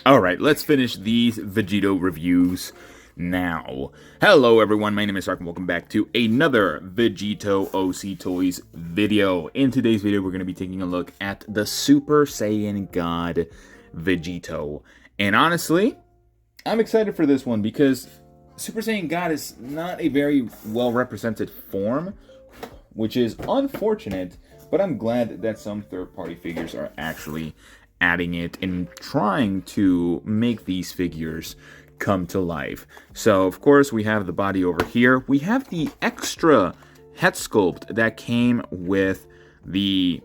Alright, let's finish these VEGITO reviews now. Hello everyone, my name is Sark and welcome back to another VEGITO OC Toys video. In today's video, we're going to be taking a look at the Super Saiyan God VEGITO. And honestly, I'm excited for this one because Super Saiyan God is not a very well represented form, which is unfortunate, but I'm glad that some third-party figures are actually adding it and trying to make these figures come to life. So of course we have the body over here. We have the extra head sculpt that came with the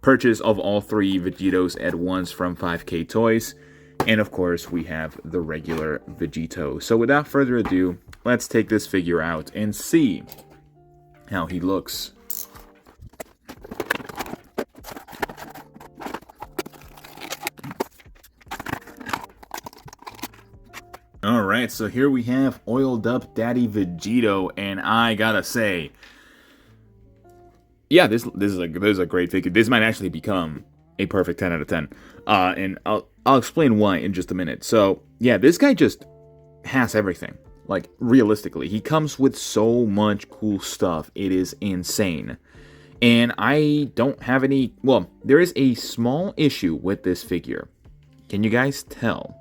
purchase of all three Vegitos at once from 5K Toys. And of course we have the regular VEGITO. So without further ado, let's take this figure out and see how he looks. Alright, so here we have oiled up Daddy VEGITO, and I gotta say, yeah, this is a great figure. This might actually become a perfect 10 out of 10. And I'll explain why in just a minute. So, yeah, this guy just has everything. Like, realistically, he comes with so much cool stuff. It is insane. And I don't have any, well, there is a small issue with this figure. Can you guys tell?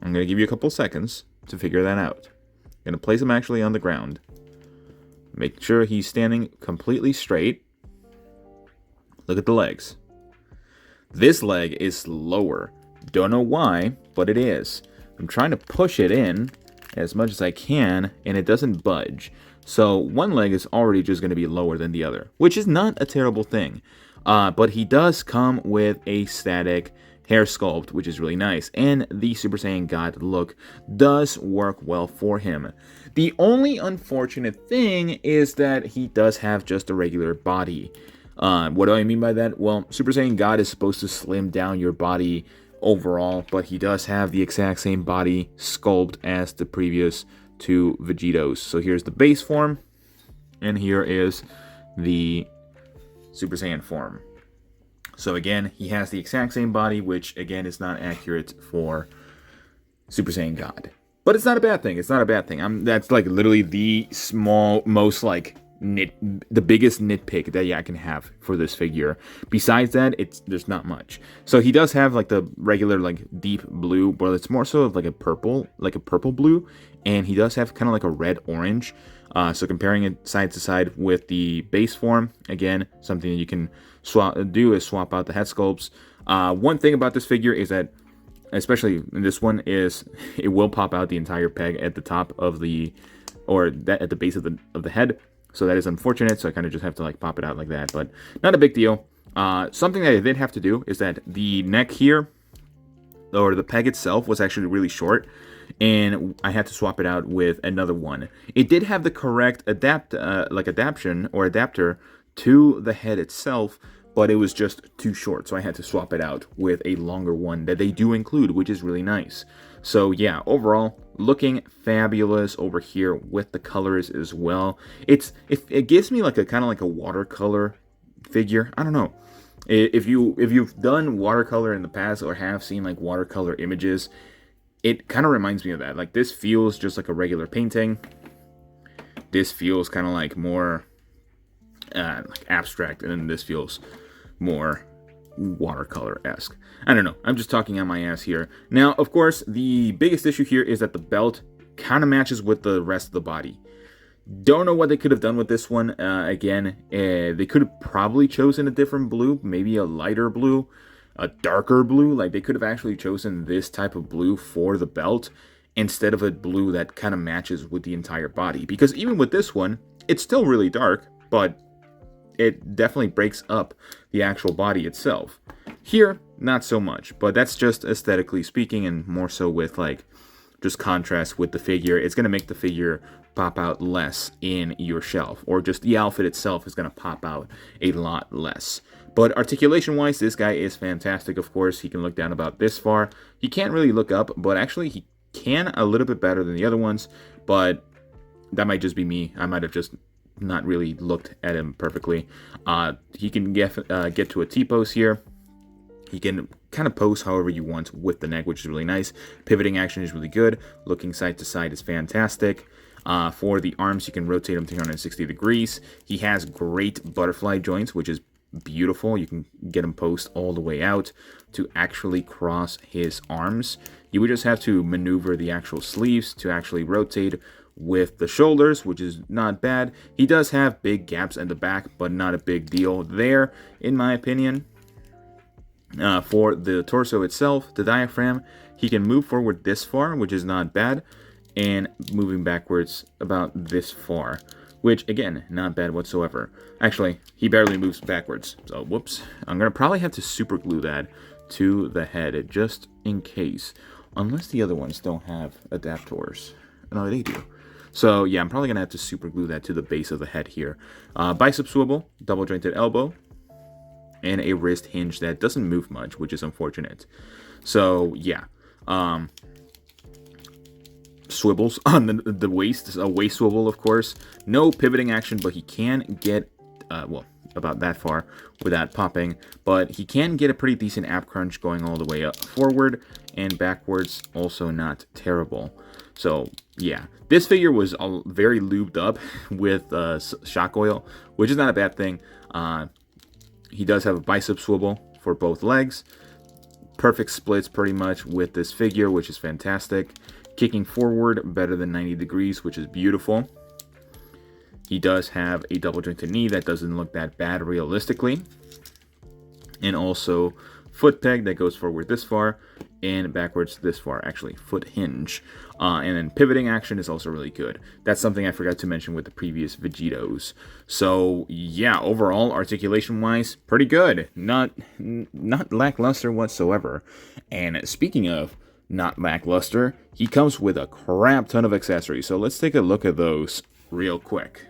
I'm going to give you a couple seconds to figure that out. I'm going to place him actually on the ground. Make sure he's standing completely straight. Look at the legs. This leg is lower. Don't know why, but it is. I'm trying to push it in as much as I can, and it doesn't budge. So one leg is already just going to be lower than the other, which is not a terrible thing. But he does come with a static hair sculpt, which is really nice, and the Super Saiyan God look does work well for him. The only unfortunate thing is that he does have just a regular body. What do I mean by that? Well, Super Saiyan God is supposed to slim down your body overall, but he does have the exact same body sculpt as the previous two Vegitos. So here's the base form, and here is the Super Saiyan form. So again, he has the exact same body, which again is not accurate for Super Saiyan God. But it's not a bad thing. It's not a bad thing. That's like literally the most like the biggest nitpick that I can have for this figure. Besides that, there's not much. So he does have like the regular like deep blue, but it's more so of like a purple blue, and he does have kind of like a red orange. So comparing it side to side with the base form, again, something that you can swap out the head sculpts. One thing about this figure is that, especially in this one, is it will pop out the entire peg at the top of the, at the base of the head. So that is unfortunate. So I kind of just have to like pop it out like that, but not a big deal. Something that I did have to do is that the neck here, or the peg itself, was actually really short, and I had to swap it out with another one. It did have the correct adaptation or adapter to the head itself, but it was just too short, so I had to swap it out with a longer one that they do include, which is really nice. So yeah, overall, looking fabulous over here with the colors as well. It gives me like a kind of like a watercolor figure. I don't know. If you've done watercolor in the past or have seen like watercolor images, it kind of reminds me of that. Like, this feels just like a regular painting. This feels kind of like more like abstract, and then this feels more watercolor-esque. I don't know. I'm just talking on my ass here. Now, of course, the biggest issue here is that the belt kind of matches with the rest of the body. Don't know what they could have done with this one. Again, they could have probably chosen a different blue, maybe a lighter blue, a darker blue. Like, they could have actually chosen this type of blue for the belt instead of a blue that kind of matches with the entire body. Because even with this one, it's still really dark, but it definitely breaks up the actual body itself. Here, not so much, but that's just aesthetically speaking, and more so with like just contrast with the figure. It's going to make the figure pop out less in your shelf, or just the outfit itself is going to pop out a lot less. But articulation wise, this guy is fantastic. Of course, he can look down about this far. He can't really look up, but actually he can a little bit better than the other ones, but that might just be me. I might have just not really looked at him perfectly. He can get to a T-pose here. He can kind of pose however you want with the neck, which is really nice. Pivoting action is really good. Looking side to side is fantastic. For the arms, you can rotate them 360 degrees. He has great butterfly joints, which is beautiful. You can get him posed all the way out to actually cross his arms. You would just have to maneuver the actual sleeves to actually rotate with the shoulders, which is not bad. He does have big gaps in the back, but not a big deal there, in my opinion. For the torso itself, the diaphragm, he can move forward this far, which is not bad, and moving backwards about this far, which, again, not bad whatsoever. Actually, he barely moves backwards, so whoops. I'm going to probably have to super glue that to the head, just in case. Unless the other ones don't have adaptors. No, they do. So, yeah, I'm probably going to have to super glue that to the base of the head here. Bicep swivel, double jointed elbow, and a wrist hinge that doesn't move much, which is unfortunate. So, yeah. Swivels on the waist, a waist swivel, of course. No pivoting action, but he can get, well, about that far without popping. But he can get a pretty decent ab crunch going all the way up forward and backwards. Also not terrible. So, yeah. This figure was very lubed up with shock oil, which is not a bad thing. He does have a bicep swivel for both legs. Perfect splits pretty much with this figure, which is fantastic. Kicking forward better than 90 degrees, which is beautiful. He does have a double jointed knee that doesn't look that bad realistically. And also foot peg that goes forward this far and backwards this far, actually foot hinge. And then pivoting action is also really good. That's something I forgot to mention with the previous VEGITOs. So yeah, overall articulation wise, pretty good. Not lackluster whatsoever. And speaking of not lackluster, he comes with a crap ton of accessories. So let's take a look at those real quick.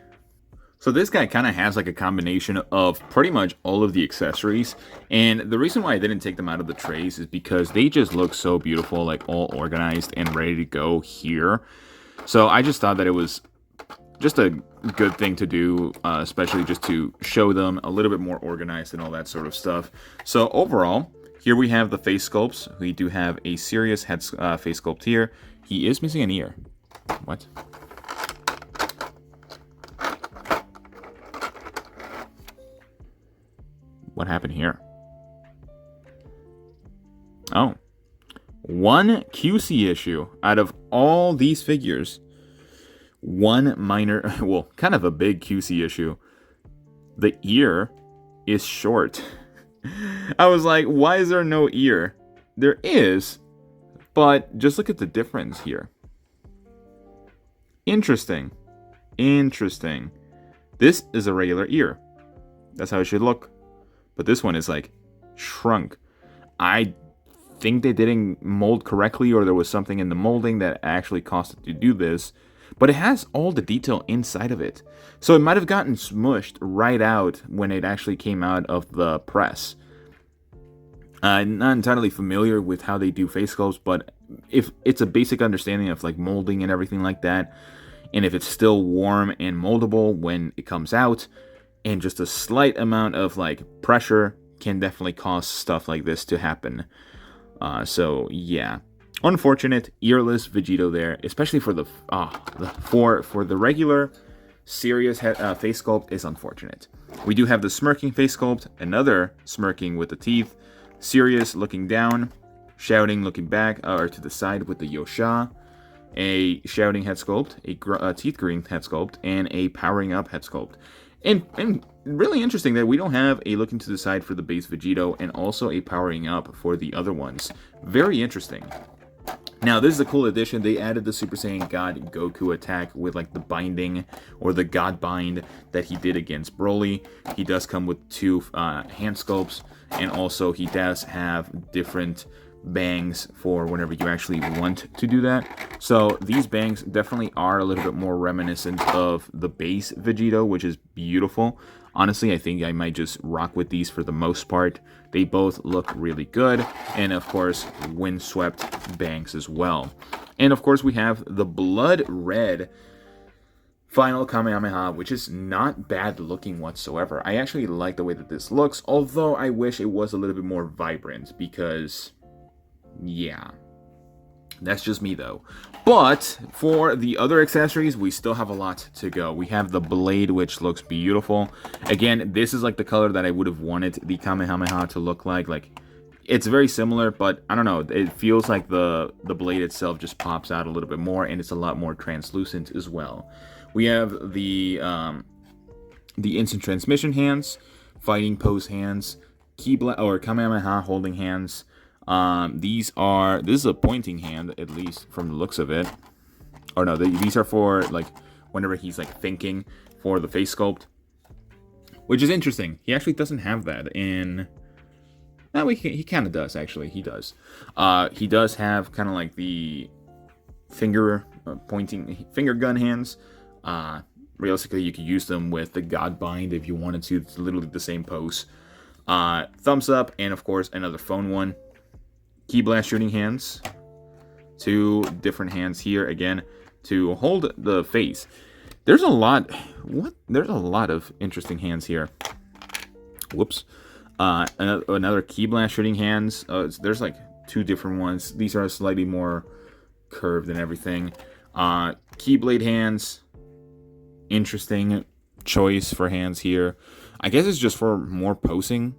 So this guy kind of has like a combination of pretty much all of the accessories. And the reason why I didn't take them out of the trays is because they just look so beautiful, like all organized and ready to go here. So I just thought that it was just a good thing to do, especially just to show them a little bit more organized and all that sort of stuff. So overall, here we have the face sculpts. We do have a serious head face sculpt here. He is missing an ear. What? What happened here? Oh. One QC issue out of all these figures. One minor, well, kind of a big QC issue. The ear is short. I was like, why is there no ear? There is, but just look at the difference here. Interesting. Interesting. This is a regular ear. That's how it should look. But this one is like shrunk. I think they didn't mold correctly, or there was something in the molding that actually caused it to do this. But it has all the detail inside of it. So it might have gotten smushed right out when it actually came out of the press. I'm not entirely familiar with how they do face sculpts, but if it's a basic understanding of like molding and everything like that, and if it's still warm and moldable when it comes out, and just a slight amount of like pressure can definitely cause stuff like this to happen. So yeah, unfortunate earless VEGITO there, especially for the for the regular serious face sculpt is unfortunate. We do have the smirking face sculpt, another smirking with the teeth, serious looking down, shouting looking back or to the side with the Yosha, a shouting head sculpt, a teeth green head sculpt, and a powering up head sculpt. And really interesting that we don't have a looking to the side for the base VEGITO and also a powering up for the other ones. Very interesting. Now, this is a cool addition. They added the Super Saiyan God Goku attack with like the binding or the God bind that he did against Broly. He does come with two hand sculpts, and also he does have different bangs for whenever you actually want to do that. So these bangs definitely are a little bit more reminiscent of the base VEGITO, which is beautiful. Honestly, I think I might just rock with these for the most part. They both look really good, and of course windswept bangs as well. And of course we have the blood red final Kamehameha, which is not bad looking whatsoever. I actually like the way that this looks, although I wish it was a little bit more vibrant because, yeah. That's just me though. But for the other accessories, we still have a lot to go. We have the blade, which looks beautiful. Again, this is like the color that I would have wanted the Kamehameha to look like. Like, it's very similar, but I don't know. It feels like the blade itself just pops out a little bit more, and it's a lot more translucent as well. We have the instant transmission hands, fighting pose hands, or Kamehameha holding hands. This is a pointing hand, at least from the looks of it. Or no, these are for like whenever he's like thinking for the face sculpt, which is interesting. He actually doesn't have that in. No, he kind of does actually. He does. He does have kind of like the pointing finger gun hands. Realistically, you could use them with the God Bind if you wanted to. It's literally the same pose. Thumbs up, and of course another phone one. Key blast shooting hands. 2 different hands here again to hold the face. There's a lot. There's a lot of interesting hands here. Whoops. Another key blast shooting hands. There's like 2 different ones. These are slightly more curved and everything. Keyblade hands. Interesting choice for hands here. I guess it's just for more posing.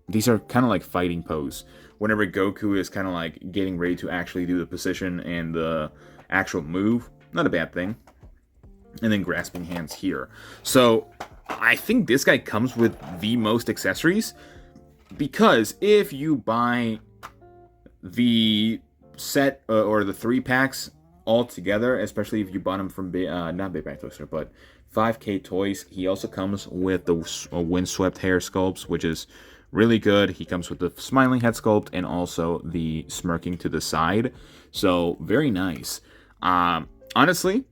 These are kind of like fighting pose. Whenever Goku is kind of like getting ready to actually do the position and the actual move. Not a bad thing. And then grasping hands here. So I think this guy comes with the most accessories, because if you buy the set or the 3 packs all together, especially if you bought them from not Big Bang Toaster, but 5K Toys, he also comes with the windswept hair sculpts, which is really good. He comes with the smiling head sculpt and also the smirking to the side, so very nice. Honestly,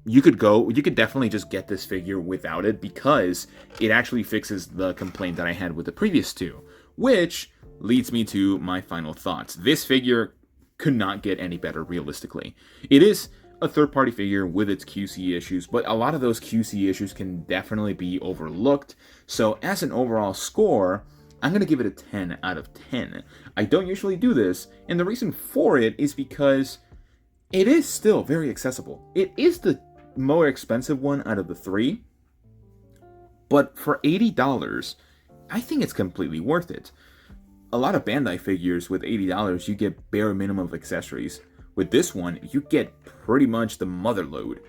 you could definitely just get this figure without it, because it actually fixes the complaint that I had with the previous 2, which leads me to my final thoughts. This figure could not get any better realistically. It is a third-party figure with its QC issues, but a lot of those QC issues can definitely be overlooked. So as an overall score, I'm going to give it a 10 out of 10. I don't usually do this, and the reason for it is because it is still very accessible. It is the more expensive one out of the 3, but for $80, I think it's completely worth it. A lot of Bandai figures with $80, you get bare minimum of accessories. With this one, you get pretty much the mother load.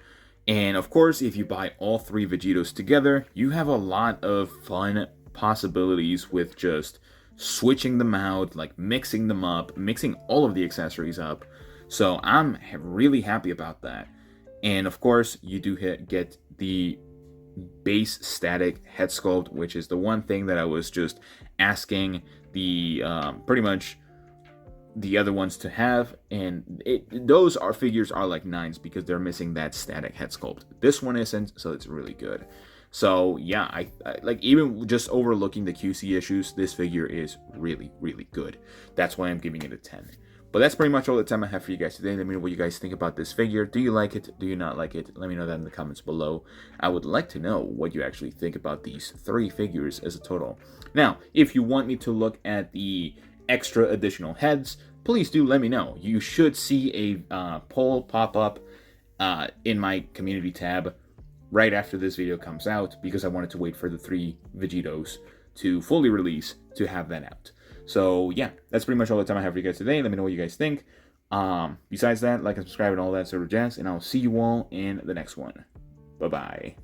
And of course, if you buy all 3 Vegitos together, you have a lot of fun possibilities with just switching them out, like mixing them up, mixing all of the accessories up. So I'm really happy about that. And of course, you do get the base static head sculpt, which is the one thing that I was just asking the pretty much the other ones to have, and those figures are like 9s because they're missing that static head sculpt. This one isn't, so it's really good. So yeah, I like, even just overlooking the QC issues, this figure is really, really good. That's why I'm giving it a 10. But that's pretty much all the time I have for you guys today. Let me know what you guys think about this figure. Do you like it? Do you not like it? Let me know that in the comments below. I would like to know what you actually think about these 3 figures as a total. Now, if you want me to look at the extra additional heads, please do let me know. You should see a poll pop up in my community tab right after this video comes out, because I wanted to wait for the 3 Vegitos to fully release to have that out. So yeah, that's pretty much all the time I have for you guys today. Let me know what you guys think. Besides that, like and subscribe and all that sort of jazz, and I'll see you all in the next one. Bye-bye.